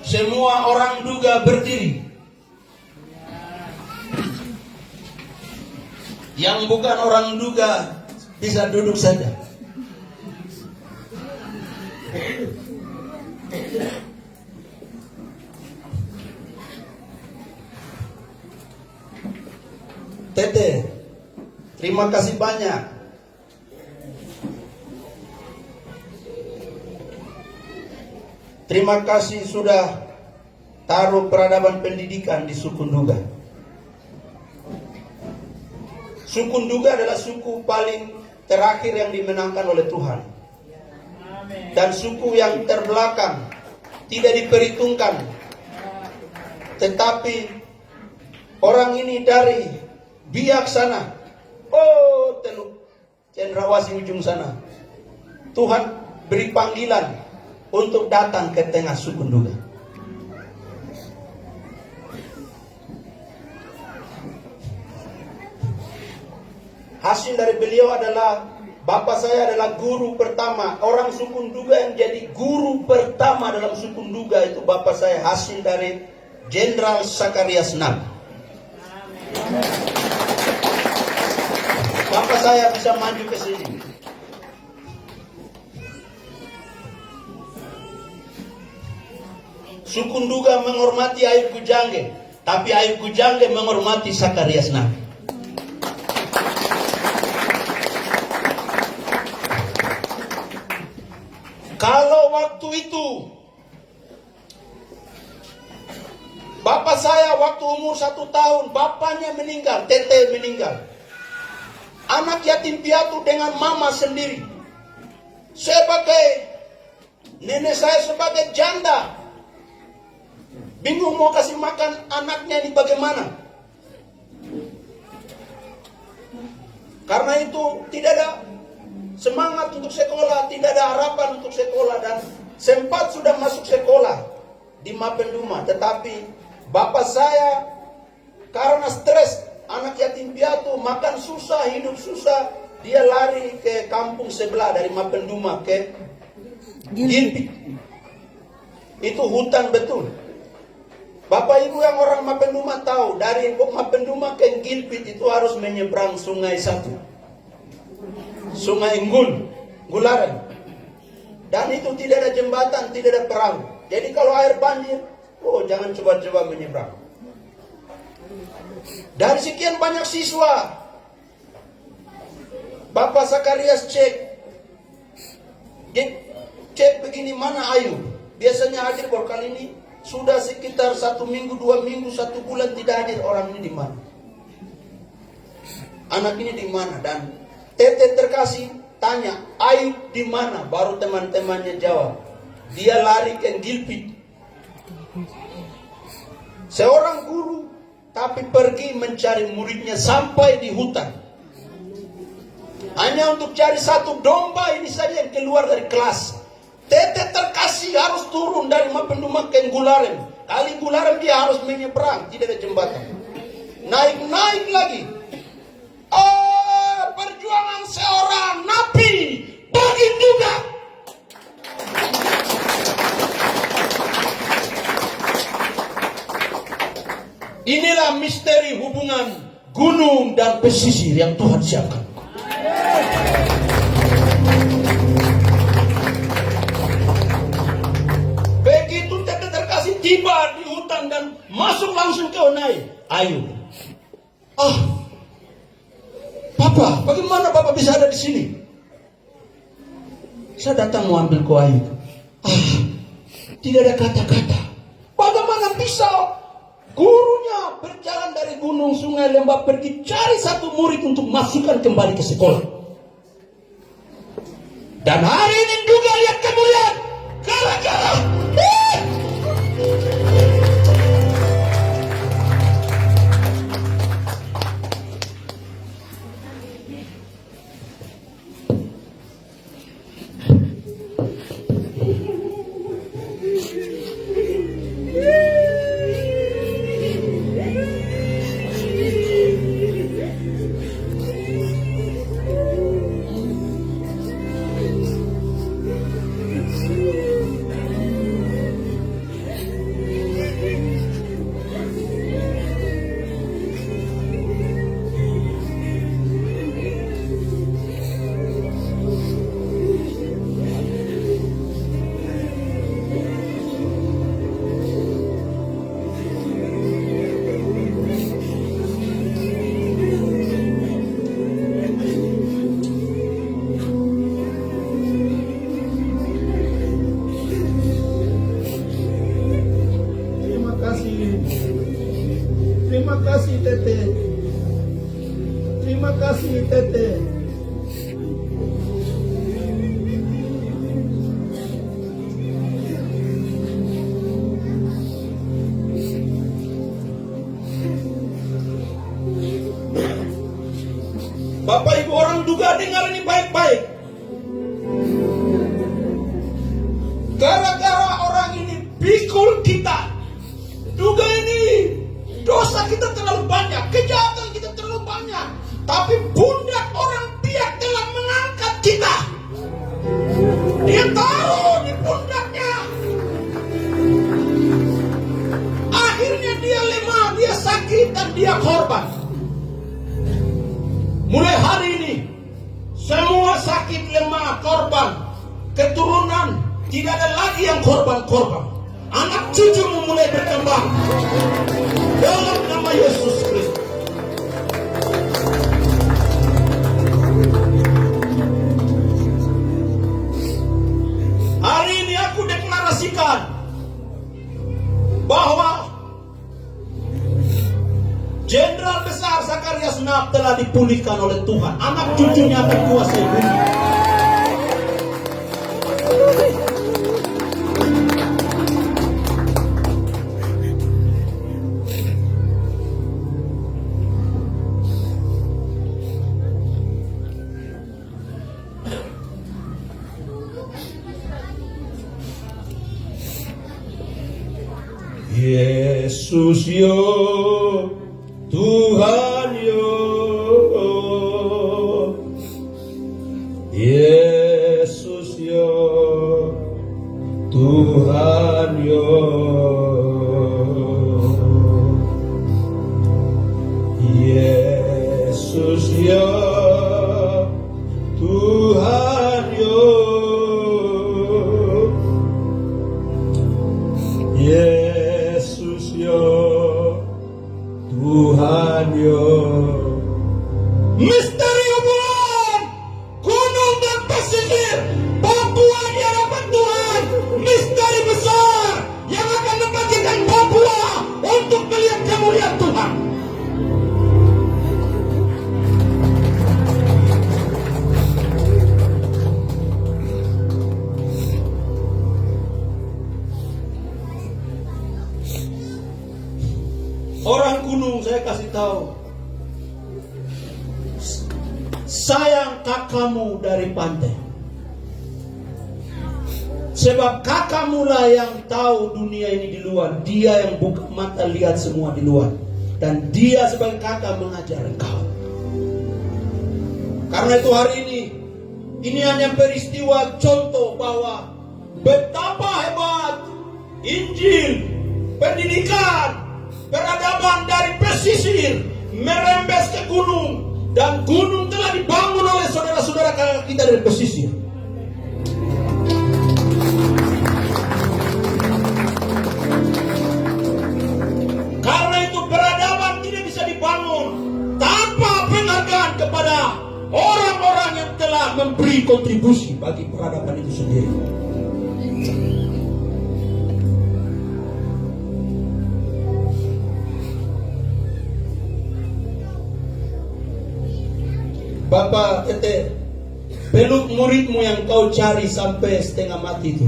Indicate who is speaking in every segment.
Speaker 1: semua orang duga berdiri. Yang bukan orang duga bisa duduk saja. Tete, terima kasih banyak. Terima kasih sudah taruh peradaban pendidikan di suku Nduga. Suku Nduga adalah suku paling terakhir yang dimenangkan oleh Tuhan. Dan suku yang terbelakang, tidak diperhitungkan. Tetapi orang ini dari Biak sana, Teluk Cendrawasih ujung sana, Tuhan beri panggilan untuk datang ke tengah suku Nduga. Hasil dari beliau adalah, bapak saya adalah guru pertama. Orang suku Nduga yang jadi guru pertama dalam suku Nduga itu bapak saya, hasil dari Jenderal Sakarias Nab. Bapak saya bisa maju ke sini. Suku Nduga menghormati Ayub Kujangge, tapi Ayub Kujangge menghormati Sakarias Nab. Kalau waktu itu bapak saya waktu umur 1 tahun, bapaknya meninggal, Tete meninggal. Anak yatim piatu dengan mama sendiri. Nenek saya sebagai janda, bingung mau kasih makan anaknya ini bagaimana. Karena itu tidak ada semangat untuk sekolah, tidak ada harapan untuk sekolah, dan sempat sudah masuk sekolah di Mapenduma, tetapi bapak saya karena stres, anak yatim piatu, makan susah, hidup susah, dia lari ke kampung sebelah dari Mapenduma ke Gilpit. Itu hutan betul. Bapak ibu yang orang Mapenduma tahu, dari Mapenduma ke Gilpit itu harus menyeberang sungai satu, Sungai Gularen. Dan itu tidak ada jembatan, tidak ada perahu. Jadi kalau air banjir, jangan coba-coba menyeberang. Dari sekian banyak siswa, Bapak Sakarias cek begini, mana Ayu? Biasanya hadir, baru kali ini sudah sekitar 1 minggu, 2 minggu, 1 bulan tidak hadir. Orang ini di mana? Anak ini di mana? Dan Tete terkasih tanya, Ayu di mana? Baru teman-temannya jawab, dia lari ke Gilpit. Seorang guru tapi pergi mencari muridnya sampai di hutan. Hanya untuk cari 1 domba ini saja yang keluar dari kelas. Tete terkasih harus turun dari Mapenduma ke Gularen. Kali Gularen dia harus menyeberang, tidak ada jembatan. Naik lagi. Perjuangan seorang napi bagi Nduga. Inilah misteri hubungan gunung dan pesisir yang Tuhan siapkan. Begitu Tete terkasih tiba di hutan dan masuk langsung ke Onai. Ayu, Papa, bagaimana Papa bisa ada di sini? Saya datang mau ambil kau Ayu. Tidak ada kata-kata. Bagaimana bisa gurunya berjalan dari gunung, sungai, lembah pergi cari 1 murid untuk masukkan kembali ke sekolah. Dan hari ini juga lihat kemuliaan gara-gara Sudah dengar ini baik-baik. Gara-gara orang ini pikul kita. Juga ini dosa kita terlalu banyak, kejahatan kita terlalu banyak. Tapi pundak orang pihak telah mengangkat kita. Dia taruh di pundaknya. Akhirnya dia lemah, dia sakit, dan dia korban. Mulai hari ini, semua sakit, lemah, korban, keturunan, tidak ada lagi yang korban-korban. Anak cucumu mulai berkembang dalam nama Yesus Kristus. Hari ini aku deklarasikan bahwa Jenderal Besar Zacharias Knap telah dipulihkan oleh Tuhan. Anak cucunya akan kuasai bumi. Yesus yo, Tuhan yo, Yesus yo, Tuhan yo, Yesus yo, Tuhan yo, Yesus yo, Tuhan yo. Misteri hubungan gunung dan pesisir Papua di hadapan Tuhan. Misteri besar yang akan membangkitkan Papua untuk melihat kemuliaan Tuhan. Orang gunung saya kasih tahu, sayang kakakmu dari pantai. Sebab kakakmu lah yang tahu dunia ini di luar. Dia yang buka mata lihat semua di luar. Dan dia sebagai kakak mengajar engkau. Karena itu hari ini hanya peristiwa contoh bahwa betapa hebat Injil, pendidikan, peradaban dari pesisir merembes ke gunung, dan gunung telah dibangun oleh saudara-saudara kakak kita dari pesisir. Karena itu peradaban tidak bisa dibangun tanpa penghargaan kepada orang-orang yang telah memberi kontribusi bagi peradaban itu sendiri. Bapak Tete, peluk muridmu yang kau cari sampai setengah mati itu.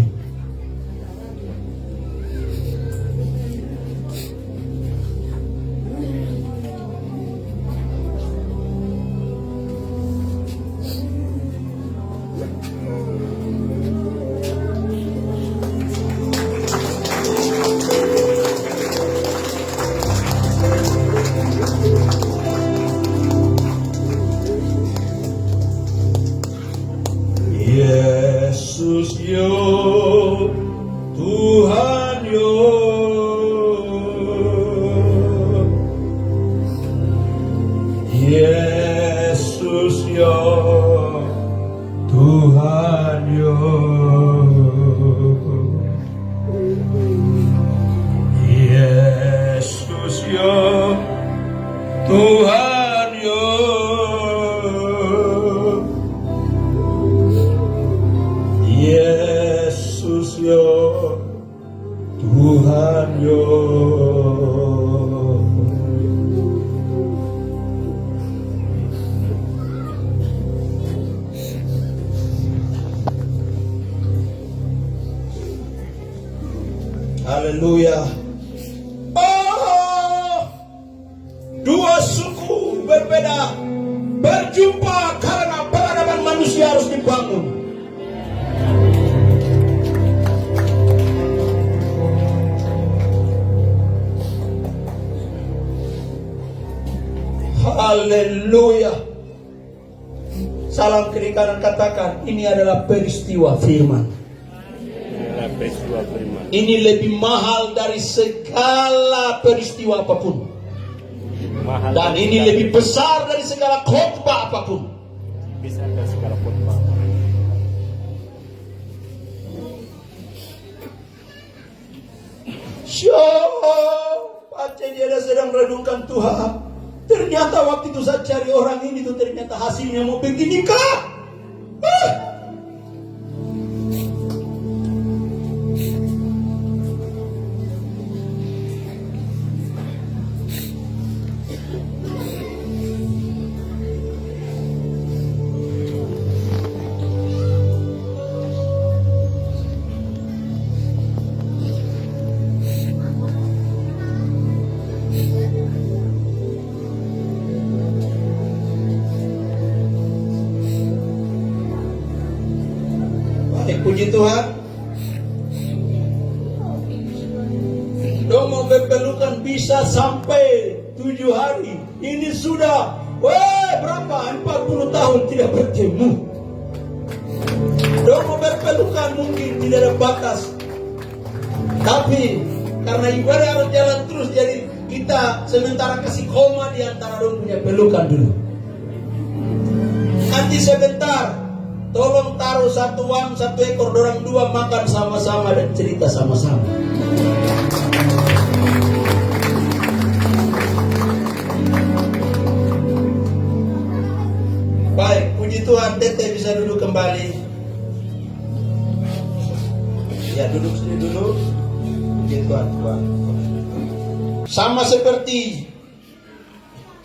Speaker 1: Yesus yo, Tuhan yo, Yesus yo, Tuhan yo, Yesus yo, Tuhan yo. Yesus yo, Tuhan yo. Haleluya. Oh, dua suku berbeda berjumpa karena peradaban manusia harus dibangun. Haleluya. Salam kiri kanan, katakan, ini adalah peristiwa firman. Ini lebih mahal dari segala peristiwa apapun. Dan ini lebih besar dari segala khotbah apapun.
Speaker 2: Bisa dari segala khotbah.
Speaker 1: Pace dia sedang renungkan Tuhan. Ternyata waktu itu saya cari orang ini tuh ternyata hasilnya mau beginikah? Puji Tuhan. Dong mau berpelukan bisa sampai 7 hari. Ini sudah berapa? 40 tahun tidak bertemu. Dong mau berpelukan mungkin tidak ada batas. Tapi karena ibadah harus jalan terus, jadi kita sementara kasih koma di antara dong punya pelukan dulu. Nanti sebentar tolong taruh satu ekor, dorang dua makan sama-sama dan cerita sama-sama. Baik, puji Tuhan, Tete bisa duduk kembali. Ya, duduk sini dulu. Puji Tuhan, Tuhan. Sama seperti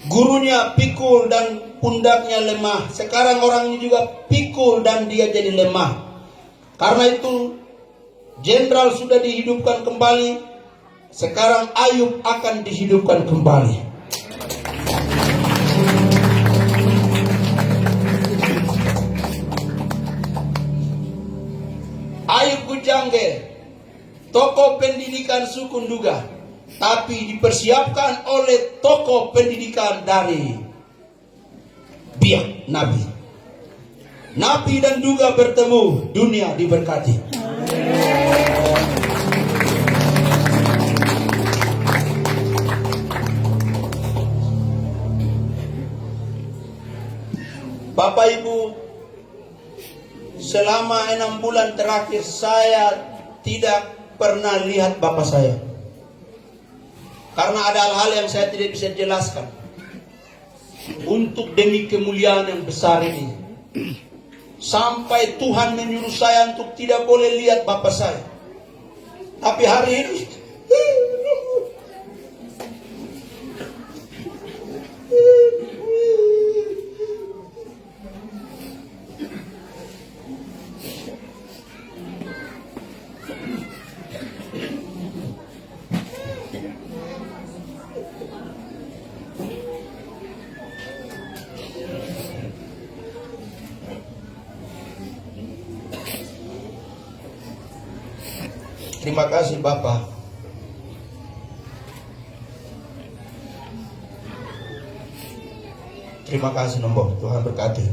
Speaker 1: gurunya pikul dan pundaknya lemah, sekarang orang ini juga pikul dan dia jadi lemah. Karena itu jenderal sudah dihidupkan kembali. Sekarang Ayub akan dihidupkan kembali. Ayub Kujangge, tokoh pendidikan suku Nduga, tapi dipersiapkan oleh tokoh pendidikan dari Biak Nabi. Nabi dan Nduga bertemu, dunia diberkati. Bapak Ibu, selama 6 bulan terakhir saya tidak pernah lihat Bapak saya. Karena ada hal-hal yang saya tidak bisa jelaskan. Untuk demi kemuliaan yang besar ini, sampai Tuhan menyuruh saya untuk tidak boleh lihat Bapak saya. Tapi hari ini terima kasih Bapak. Terima kasih Nombok, Tuhan berkati.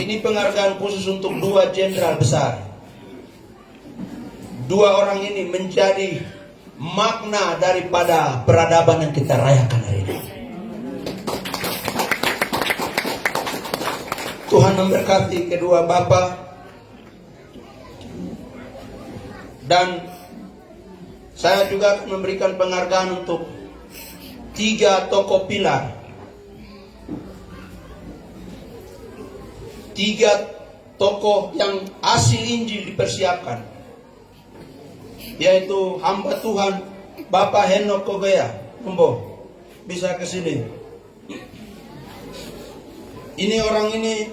Speaker 1: Ini penghargaan khusus untuk 2 jenderal besar. 2 orang ini menjadi makna daripada peradaban yang kita rayakan hari ini. Tuhan memberkati kedua Bapak. Dan saya juga memberikan penghargaan untuk 3 tokoh pilar. 3 tokoh yang asli Injil dipersiapkan, yaitu hamba Tuhan Bapak Henok Kogea. Mbok bisa ke sini. Ini orang ini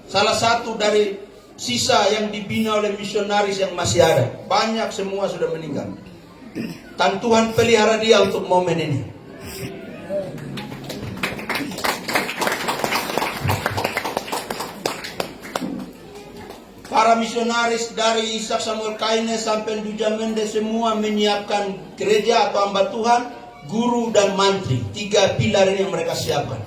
Speaker 1: salah satu dari sisa yang dibina oleh misionaris yang masih ada. Banyak semua sudah meninggal. Dan Tuhan pelihara dia untuk momen ini. Para misionaris dari Ishak Samuel Kaine sampai Duja Mendes semua menyiapkan gereja atau hamba Tuhan, guru dan mantri. 3 pilar ini yang mereka siapkan.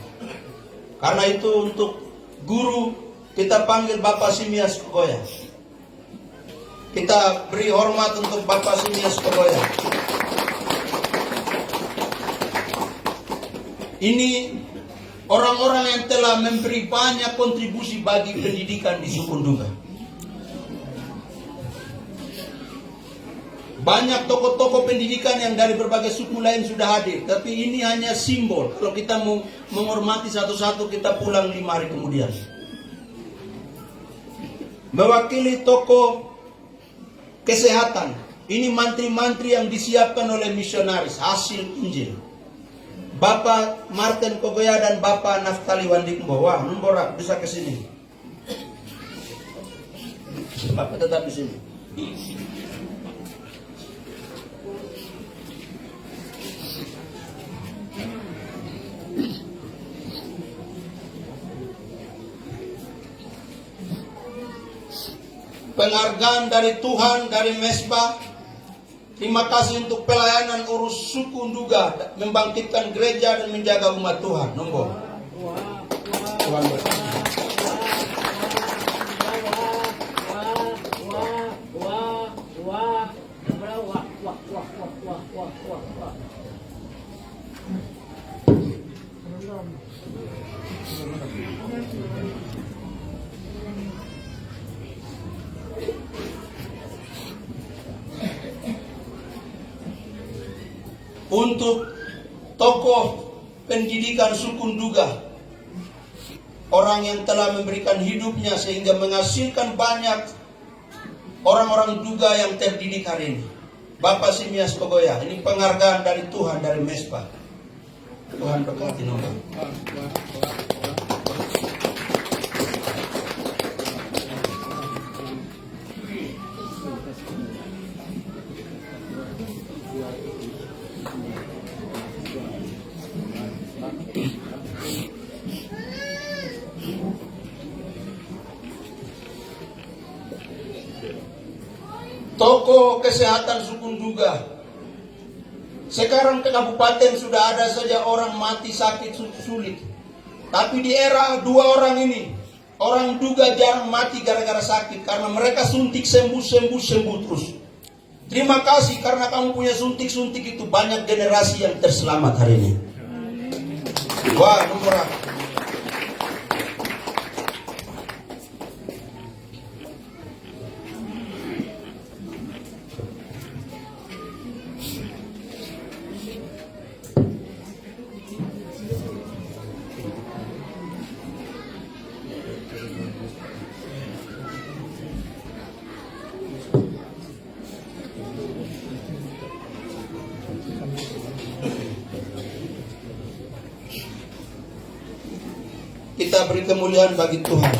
Speaker 1: Karena itu untuk guru kita panggil Bapak Simias Kogoya. Kita beri hormat untuk Bapak Simias Kogoya. Ini orang-orang yang telah memberi banyak kontribusi bagi pendidikan di suku Nduga. Banyak tokoh-tokoh pendidikan yang dari berbagai suku lain sudah hadir. Tapi ini hanya simbol. Kalau kita mau menghormati satu-satu, kita pulang 5 hari kemudian. Mewakili tokoh kesehatan. Ini mantri-mantri yang disiapkan oleh misionaris. Hasil Injil. Bapak Martin Kogoya dan Bapak Naftali Wandikmbo. Wah, Numborak bisa ke sini. Bapak tetap di sini. Penghargaan dari Tuhan, dari Mesbah. Terima kasih untuk pelayanan urus suku Nduga, membangkitkan gereja dan menjaga umat Tuhan. Nombor. Tuhan berkati. Untuk tokoh pendidikan suku Nduga, orang yang telah memberikan hidupnya sehingga menghasilkan banyak orang-orang Nduga yang terdidik hari ini. Bapak Simias Kogoya, ini penghargaan dari Tuhan, dari Mesbah. Tuhan berkati Nombor. Toko kesehatan suku Nduga. Sekarang ke kabupaten sudah ada saja orang mati sakit sulit. Tapi di era 2 orang ini, orang Nduga jarang mati gara-gara sakit. Karena mereka suntik sembuh terus. Terima kasih karena kamu punya suntik-suntik itu. Banyak generasi yang terselamat hari ini. Wah, Numborak. Kita beri kemuliaan bagi Tuhan.